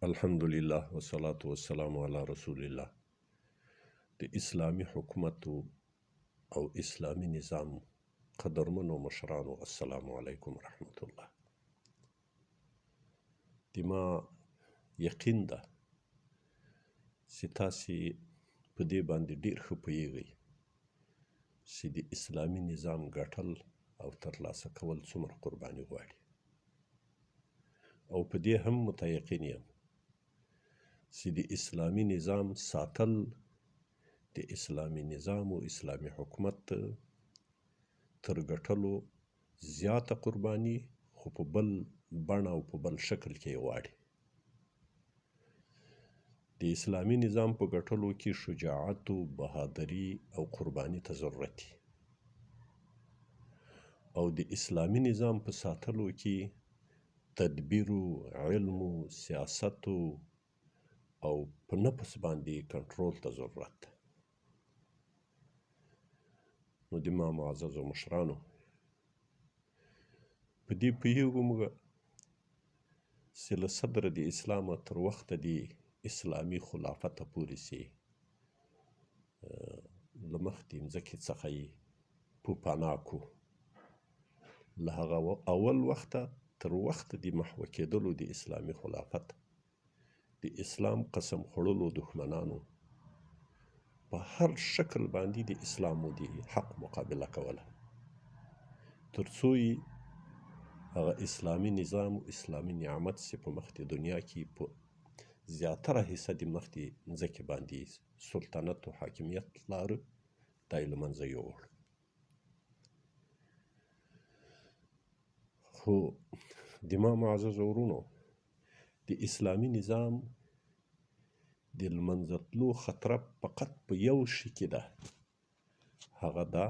الحمدلله والصلاة والسلام علی رسول الله. د اسلامي حکومت او اسلامي نظام قدرمنو مشرانو، السلام علیکم ورحمت الله. د ما یقین ده چې تاسې په دې باندې ډېر ښه پوهیږئ چې د اسلامي نظام ګټل او ترلاسه کول څومره قرباني غواړي، او په دې هم متیقن یم چې د اسلامي نظام ساتل د اسلامي نظام او اسلامي حکومت تر ګټلو زیاته قرباني خو په بل بڼه او په بل شکل کې غواړي. د اسلامي نظام په ګټلو کې شجاعت و بهادري او قرباني ته ضرورت دي، او د اسلامي نظام په ساتلو کې تدبیر و علم و سیاست او په نفس باندې کنټرول ته ضرورت ده. نو د ما معززو مشرانو، په دې پوهیږو موږ چې له صدره د اسلامه تر وخته د اسلامي خلافته پورې چې له مخکې مځکې څخه یې پوپناکو، له هغه اول وخته تر وخته د محوه کېدلو د اسلامي خلافت د اسلام قسم خوړلو دښمنانو په هر شکل باندې د اسلام د حق مقابله کوله، تر څو یې هغه اسلامي نظام او اسلامي نعمت چې په مخکې دنیا کې په زیاتره حصه د مخکې مځکې باندې سلطنت او حاکمیت لاره دا یې له منځه یووړ. خو د ما معززو ورونو، د اسلامي نظام د له منځه تلو خطره فقط په یو شي کې ده، هغه دا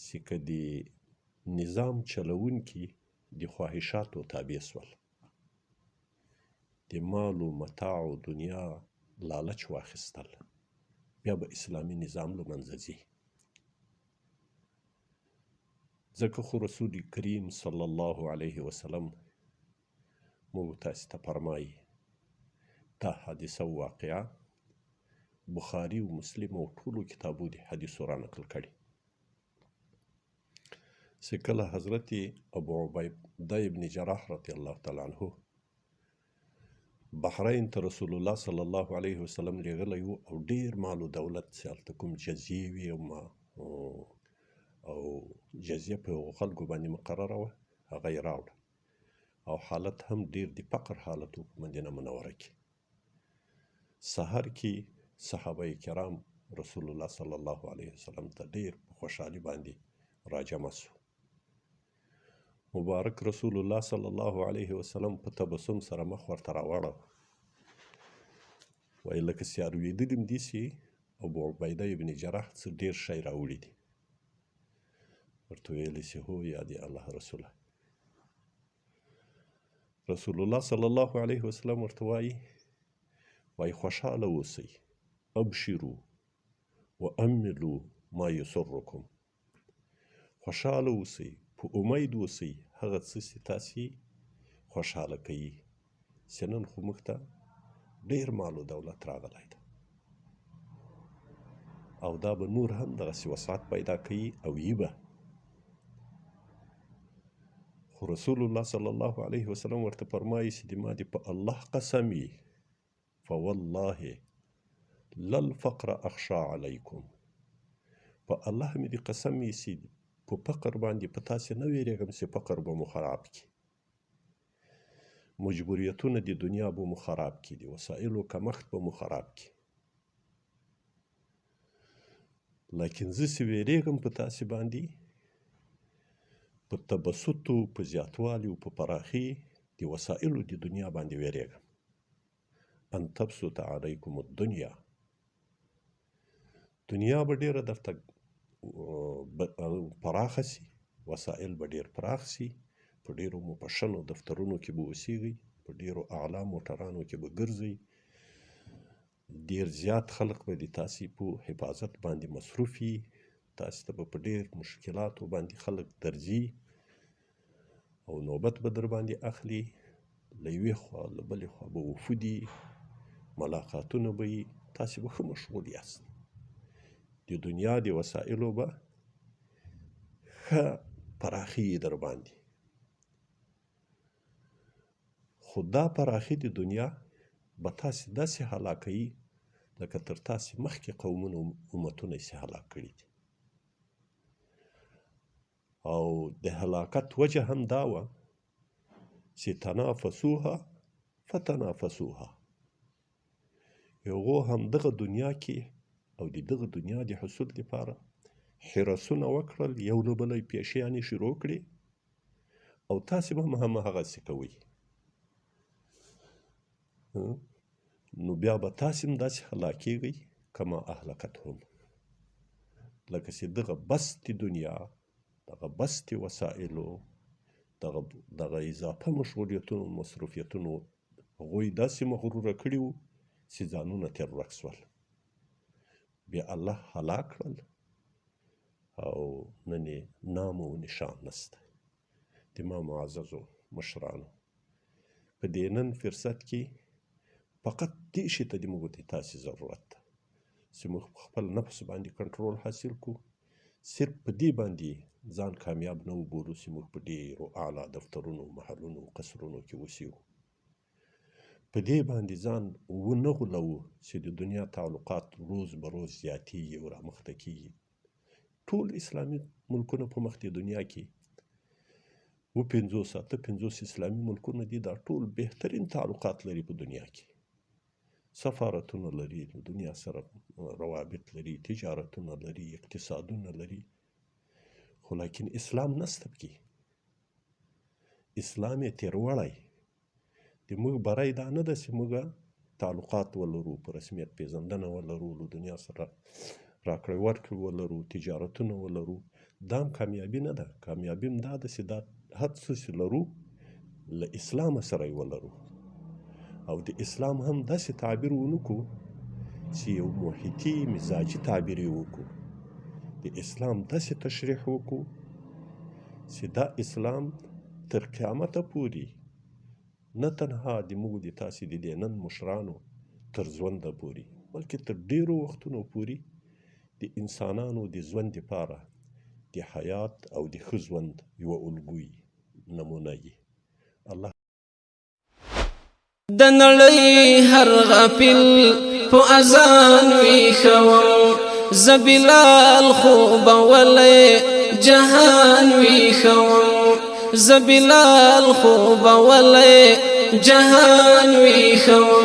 چې که د نظام چلوونکي د خواهشاتو تابع سول، د مال و متاع و دنیا لالچ واخیستل، بیا به اسلامي نظام له منځه ځي. ځکه خو رسول کریم صلی الله علیه وسلم موږ تاسې ته فرمایي، دا حادثه و واقعه بخاري و مسلم او ټولو کتابو د حدیثو را نقل کړي چې کله حضرت ابو عبیده ابن جراح رضی الله تعالی عنه بحرین ته رسول الله صلی الله علیه وسلم لیږلی و، او ډیر مال و دولت چې هلته کوم جزیې وي او جزیه په هغو خلکو باندې مقرره وه، هغه یې راوړه، او حالت هم ډیر د فقر حالت و په مدینه منوره کې. سحر کې صحابه کرام رسول الله صلی الله علیه وسلم ته ډیر په خوشحالي باندې راجمع سو. مبارک رسول الله صلی الله علیه وسلم په تبسم سره مخ ورته راواړوه، وایي لکه سیار ویدلي م دي چې ابو عبیده ابن جراح څه ډیر شی راوړي دي. ورته ویلي چې هو یا د الله رسوله. رسول الله صلی الله علیه وسلم ورته وایي خوشحاله اوسئ، ابشرو واملو ما یسرکم، خوشحاله اوسئ، په امید اوسئ هغه څه چې تاسې خوشحاله کوي، چې نن خو موږ ته ډیر مال و دولت راغلی ده، او دا به نور هم دغسې وسعت پیدا کوي او یي به. خو رسول الله صلی الله علیه وسلم ورته فرمایي چې د ما دې په الله قسم وي، فوالله للفقر اخشى علیکم، په الله مې دې قسم وي چې په فقر باندې په تاسې نه ویرېږم چې فقر به مو خراب کړي، مجبوریتونه د دنیا به مو خراب کړي، د وسایلو کمښت به مو خراب کړي، لیکن زه چې ویرېږم په تاسې باندې په تبسطو، په زیاتوالي او په پراخي د وسایلو د دنیا باندې ویرېږم. ان تبسط علیکم الدنیا، دنیا به ډیره درته پراخه سي، وسایل به ډیر پراخ سي، په ډیرو مفشنو دفترونو کې به اوسیږئ، په ډیرو اعلی موټرانو کې به ګرځئ، ډیر زیات خلق به د تاسې په حفاظت باندې مصروف وي، تاسې ته به په ډیر مشکلاتو باندې خلق درځي او نوبت به در باندې اخلي، له یوې خوا له بلې خوا به وفودي ملاقاتونه به وي، تاسې به ښه مشغول یاست. د دنیا د وسایلو به ښه پراخي در باندې، خو دا پراخي د دنیا به تاسې داسې هلاکوي لکه تر تاسې مخکې قومونه امتونه یې هلاک کړي دي. او د هلاکت وجه هم دا وه چې تنافسوها فتنافسوها، هغو همدغه دنیا کې او د دغه دنیا د حصول لپاره حرسونه وکړل، یو له بله پیشیانې شروع کړي او تاسې به هم همغسې کوئ. نو بیا به تاسې هم داسې هلاکیږئ کما اهلکتهم، لکه چې دغه بسط دنیا، دغه بسط وسایلو، دغه اضافه مشغولیتونو مصروفیتونو هغوی داسې مغروره کړي وو چې ځانونه ترې ورک شول. بیا الله هلاک کړل او نن یې نام و نشان نشته. د ما معززو مشرانو، په دې نن فرصت کې فقط دې شي ته د موږ د تاسې ضرورت ده چې موږ په خپل نفس باندې کنټرول حاصل کړو. صرف په دې باندې ځان کامیاب نه وبولو چې موږ په ډېرو اعلی دفترونو، محلونو، قصرونو کې اوسیږو. په دې باندې ځان ونه غولوو چې د دنیا تعلقات روز به روز زیاتېږي او رامخته کېږي. ټول اسلامي ملکونه په مخ د دنیا کې 50 اسلامي ملکونه دي، دا ټول بهترین تعلقات لري په دنیا کې. سفارتونه لري، د دنیا سره روابط لري، تجارتونه لري، اقتصادونه لري، خو لیکن اسلام نسته پکې. اسلام یې تېروړی. د موږ بری دا نه ده چې موږ تعلقات ولرو، په رسمیت پیژندنه ولرو، له دنیا سره راکړې ورکړې ولرو، تجارتونه ولرو. دا هم کامیابي نه ده. کامیابي هم دا ده چې دا هر څه چې لرو له اسلام سره یې ولرو، او د اسلام هم داسې تعبیر ونه کړو چې یو محیطي مزاجي تعبیر یې وکړو. د اسلام داسې تشریح وکړو چې دا اسلام تر قیامته پورې، نه تنها د موږ د تاسې د دې نن مشرانو تر ژونده پورې، بلکې تر ډېرو وختونو پورې د انسانانو د ژوند دپاره د حیات او د ښه ژوند یوه الګوی نمونه یي. الله د نړۍ هر غافل په اذان ویښوم، زه بلال خوب ولی جهان ویښوم، زه بلال خوب ولی جهان ویښوم.